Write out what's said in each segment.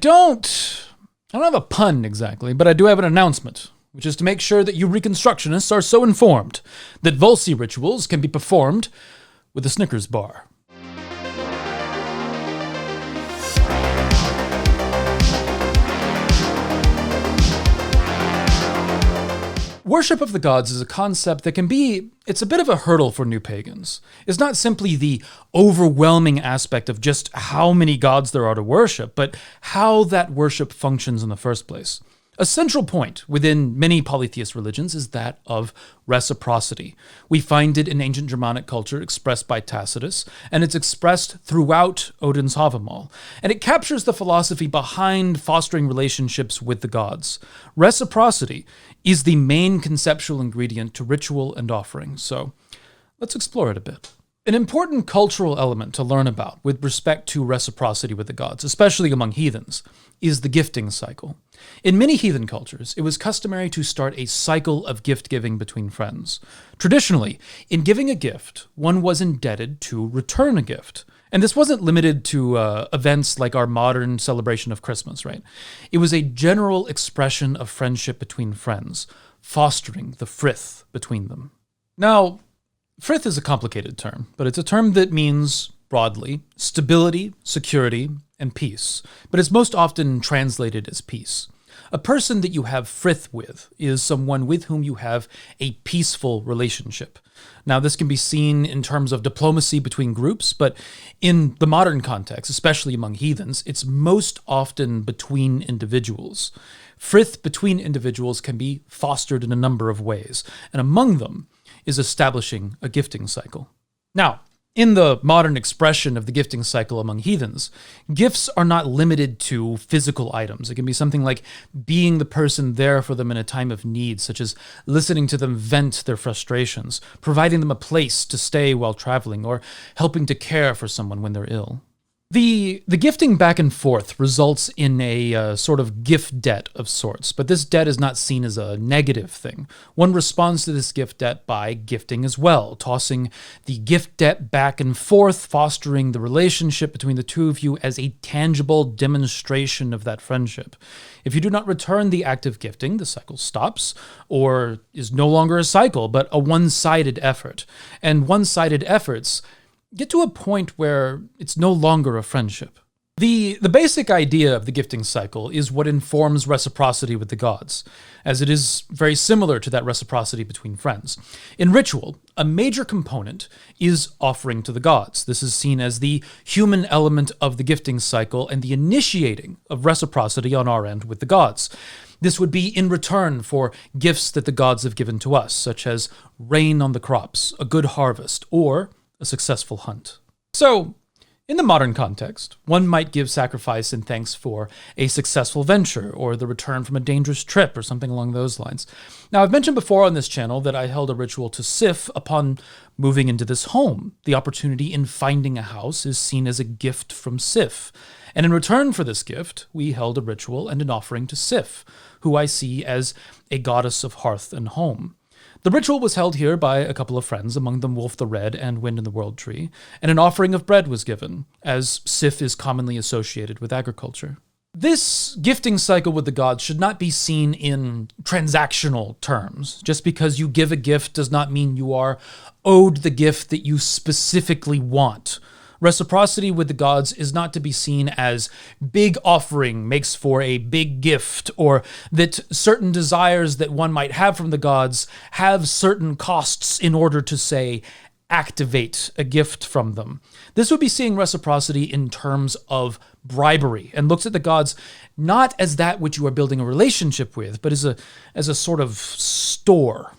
don't have a pun exactly, but I do have an announcement, which is to make sure that you Reconstructionists are so informed that Volsi rituals can be performed with a Snickers bar. Worship of the gods is a concept that it's a bit of a hurdle for new pagans. It's not simply the overwhelming aspect of just how many gods there are to worship, but how that worship functions in the first place. A central point within many polytheist religions is that of reciprocity. We find it in ancient Germanic culture expressed by Tacitus, and it's expressed throughout Odin's Havamal. And it captures the philosophy behind fostering relationships with the gods. Reciprocity is the main conceptual ingredient to ritual and offering, so let's explore it a bit. An important cultural element to learn about with respect to reciprocity with the gods, especially among heathens, is the gifting cycle. In many heathen cultures, it was customary to start a cycle of gift-giving between friends. Traditionally, in giving a gift, one was indebted to return a gift. And this wasn't limited to events like our modern celebration of Christmas, right? It was a general expression of friendship between friends, fostering the frith between them. Now, frith is a complicated term, but it's a term that means, broadly, stability, security, and peace. But it's most often translated as peace. A person that you have frith with is someone with whom you have a peaceful relationship. Now, this can be seen in terms of diplomacy between groups, but in the modern context, especially among heathens, it's most often between individuals. Frith between individuals can be fostered in a number of ways, and among them is establishing a gifting cycle. Now, in the modern expression of the gifting cycle among heathens, gifts are not limited to physical items. It can be something like being the person there for them in a time of need, such as listening to them vent their frustrations, providing them a place to stay while traveling, or helping to care for someone when they're ill. The gifting back and forth results in a sort of gift debt of sorts, but this debt is not seen as a negative thing. One responds to this gift debt by gifting as well, tossing the gift debt back and forth, fostering the relationship between the two of you as a tangible demonstration of that friendship. If you do not return the act of gifting, the cycle stops, or is no longer a cycle, but a one-sided effort. And one-sided efforts get to a point where it's no longer a friendship. The basic idea of the gifting cycle is what informs reciprocity with the gods, as it is very similar to that reciprocity between friends. In ritual, a major component is offering to the gods. This is seen as the human element of the gifting cycle and the initiating of reciprocity on our end with the gods. This would be in return for gifts that the gods have given to us, such as rain on the crops, a good harvest, or a successful hunt. So, in the modern context, one might give sacrifice in thanks for a successful venture or the return from a dangerous trip or something along those lines. Now, I've mentioned before on this channel that I held a ritual to Sif upon moving into this home. The opportunity in finding a house is seen as a gift from Sif. And in return for this gift, we held a ritual and an offering to Sif, who I see as a goddess of hearth and home. The ritual was held here by a couple of friends, among them Wolf the Red and Wind in the World Tree, and an offering of bread was given, as Sif is commonly associated with agriculture. This gifting cycle with the gods should not be seen in transactional terms. Just because you give a gift does not mean you are owed the gift that you specifically want. Reciprocity with the gods is not to be seen as big offering makes for a big gift, or that certain desires that one might have from the gods have certain costs in order to, say, activate a gift from them. This would be seeing reciprocity in terms of bribery and looks at the gods not as that which you are building a relationship with, but as a sort of store.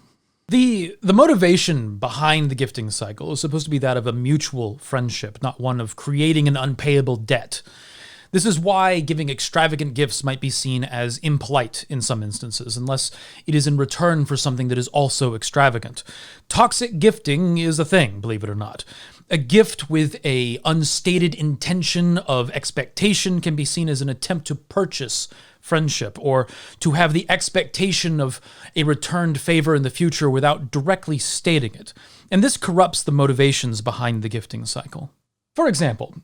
The motivation behind the gifting cycle is supposed to be that of a mutual friendship, not one of creating an unpayable debt. This is why giving extravagant gifts might be seen as impolite in some instances, unless it is in return for something that is also extravagant. Toxic gifting is a thing, believe it or not. A gift with an unstated intention of expectation can be seen as an attempt to purchase friendship, or to have the expectation of a returned favor in the future without directly stating it. And this corrupts the motivations behind the gifting cycle. For example,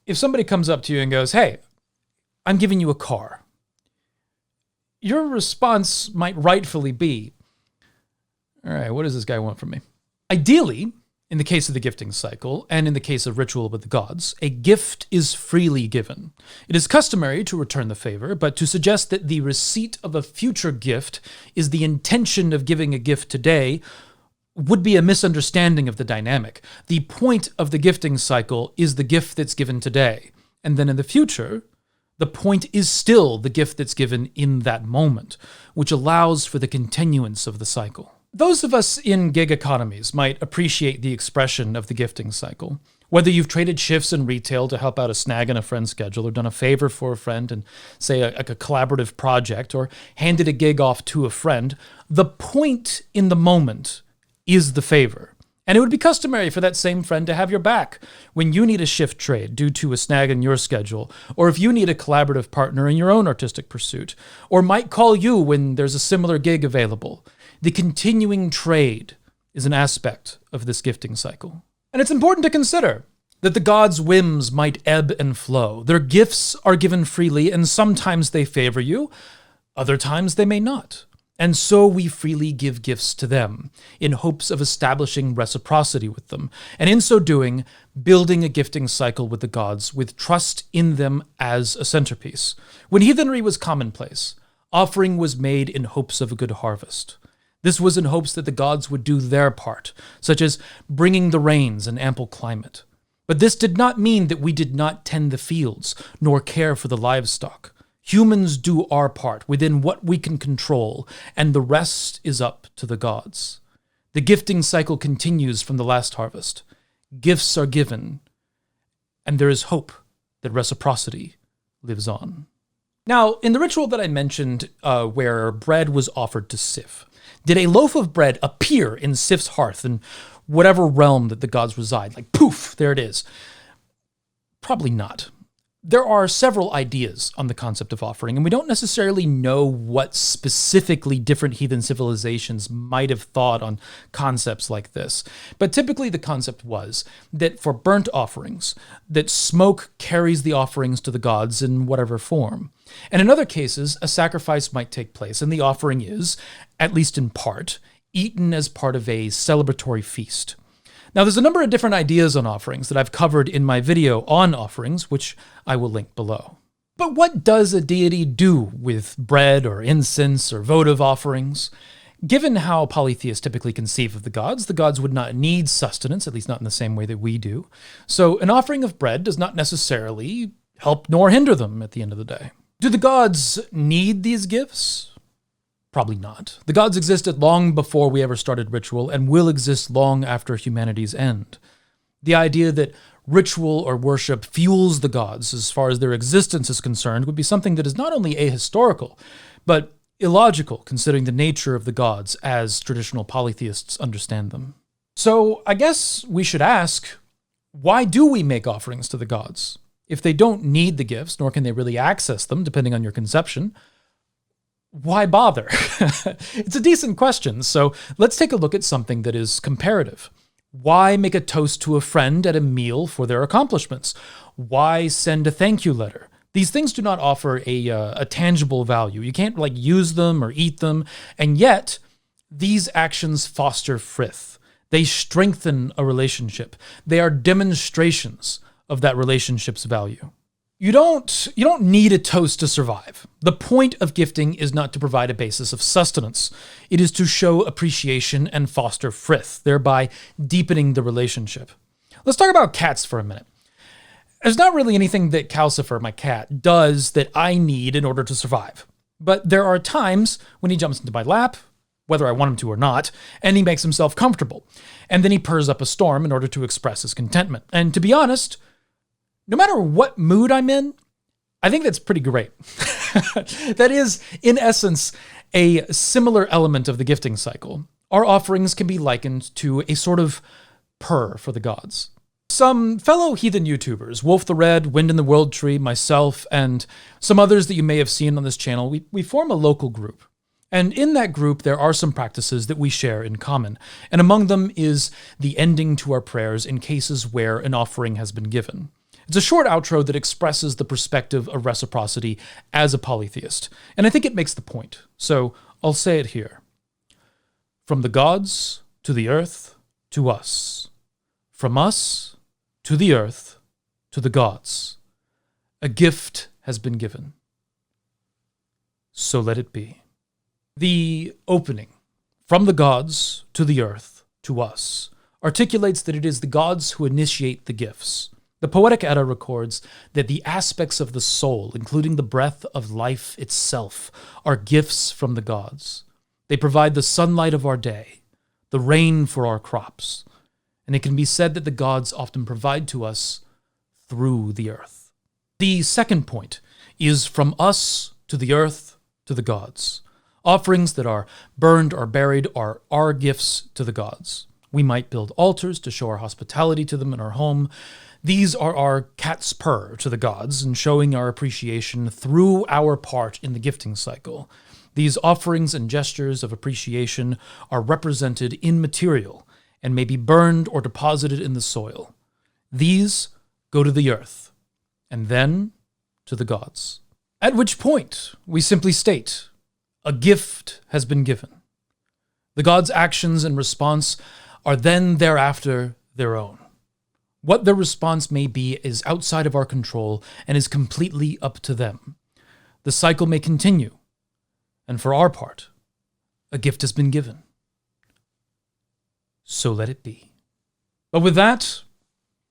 if somebody comes up to you and goes, "Hey, I'm giving you a car. Your response might rightfully be, all right, what does this guy want from me? Ideally, in the case of the gifting cycle, and in the case of ritual with the gods, a gift is freely given. It is customary to return the favor, but to suggest that the receipt of a future gift is the intention of giving a gift today would be a misunderstanding of the dynamic. The point of the gifting cycle is the gift that's given today. And then in the future, the point is still the gift that's given in that moment, which allows for the continuance of the cycle. Those of us in gig economies might appreciate the expression of the gifting cycle. Whether you've traded shifts in retail to help out a snag in a friend's schedule, or done a favor for a friend and, say, a collaborative project, or handed a gig off to a friend, the point in the moment is the favor. And it would be customary for that same friend to have your back when you need a shift trade due to a snag in your schedule, or if you need a collaborative partner in your own artistic pursuit, or might call you when there's a similar gig available. The continuing trade is an aspect of this gifting cycle. And it's important to consider that the gods' whims might ebb and flow. Their gifts are given freely, and sometimes they favor you, other times they may not. And so we freely give gifts to them, in hopes of establishing reciprocity with them, and in so doing, building a gifting cycle with the gods, with trust in them as a centerpiece. When heathenry was commonplace, offering was made in hopes of a good harvest. This was in hopes that the gods would do their part, such as bringing the rains and ample climate. But this did not mean that we did not tend the fields, nor care for the livestock. Humans do our part within what we can control, and the rest is up to the gods. The gifting cycle continues from the last harvest. Gifts are given, and there is hope that reciprocity lives on. Now, in the ritual that I mentioned, where bread was offered to Sif, did a loaf of bread appear in Sif's hearth in whatever realm that the gods reside? Like, poof, there it is. Probably not. There are several ideas on the concept of offering, and we don't necessarily know what specifically different heathen civilizations might have thought on concepts like this. But typically the concept was that for burnt offerings, that smoke carries the offerings to the gods in whatever form. And in other cases, a sacrifice might take place, and the offering is, at least in part, eaten as part of a celebratory feast. Now, there's a number of different ideas on offerings that I've covered in my video on offerings, which I will link below. But what does a deity do with bread or incense or votive offerings? Given how polytheists typically conceive of the gods would not need sustenance, at least not in the same way that we do. So an offering of bread does not necessarily help nor hinder them at the end of the day. Do the gods need these gifts? Probably not. The gods existed long before we ever started ritual and will exist long after humanity's end. The idea that ritual or worship fuels the gods as far as their existence is concerned would be something that is not only ahistorical, but illogical considering the nature of the gods as traditional polytheists understand them. So I guess we should ask, why do we make offerings to the gods? If they don't need the gifts, nor can they really access them, depending on your conception, why bother? It's a decent question, so let's take a look at something that is comparative. Why make a toast to a friend at a meal for their accomplishments? Why send a thank you letter? These things do not offer a tangible value. You can't use them or eat them, and yet these actions foster frith. They strengthen a relationship. They are demonstrations of that relationship's value. You don't need a toast to survive. The point of gifting is not to provide a basis of sustenance. It is to show appreciation and foster frith, thereby deepening the relationship. Let's talk about cats for a minute. There's not really anything that Calcifer, my cat, does that I need in order to survive. But there are times when he jumps into my lap, whether I want him to or not, and he makes himself comfortable. And then he purrs up a storm in order to express his contentment. And to be honest, no matter what mood I'm in, I think that's pretty great. That is, in essence, a similar element of the gifting cycle. Our offerings can be likened to a sort of purr for the gods. Some fellow heathen YouTubers, Wolf the Red, Wind in the World Tree, myself, and some others that you may have seen on this channel, we form a local group. And in that group, there are some practices that we share in common. And among them is the ending to our prayers in cases where an offering has been given. It's a short outro that expresses the perspective of reciprocity as a polytheist, and I think it makes the point, so I'll say it here. From the gods to the earth to us. From us to the earth to the gods. A gift has been given. So let it be. The opening, from the gods to the earth to us, articulates that it is the gods who initiate the gifts. The Poetic Edda records that the aspects of the soul, including the breath of life itself, are gifts from the gods. They provide the sunlight of our day, the rain for our crops, and it can be said that the gods often provide to us through the earth. The second point is from us to the earth to the gods. Offerings that are burned or buried are our gifts to the gods. We might build altars to show our hospitality to them in our home. These are our cat's purr to the gods and showing our appreciation through our part in the gifting cycle. These offerings and gestures of appreciation are represented in material and may be burned or deposited in the soil. These go to the earth and then to the gods. At which point we simply state, a gift has been given. The gods' actions and response are then thereafter their own. What their response may be is outside of our control and is completely up to them. The cycle may continue, and for our part, a gift has been given. So let it be. But with that,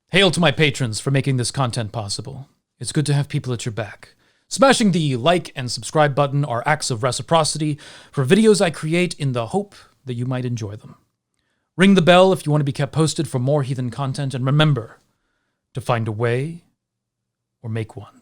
hail to my patrons for making this content possible. It's good to have people at your back. Smashing the like and subscribe button are acts of reciprocity for videos I create in the hope that you might enjoy them. Ring the bell if you want to be kept posted for more heathen content, and remember to find a way or make one.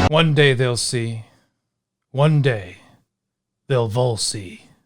One day they'll see. One day they'll all see.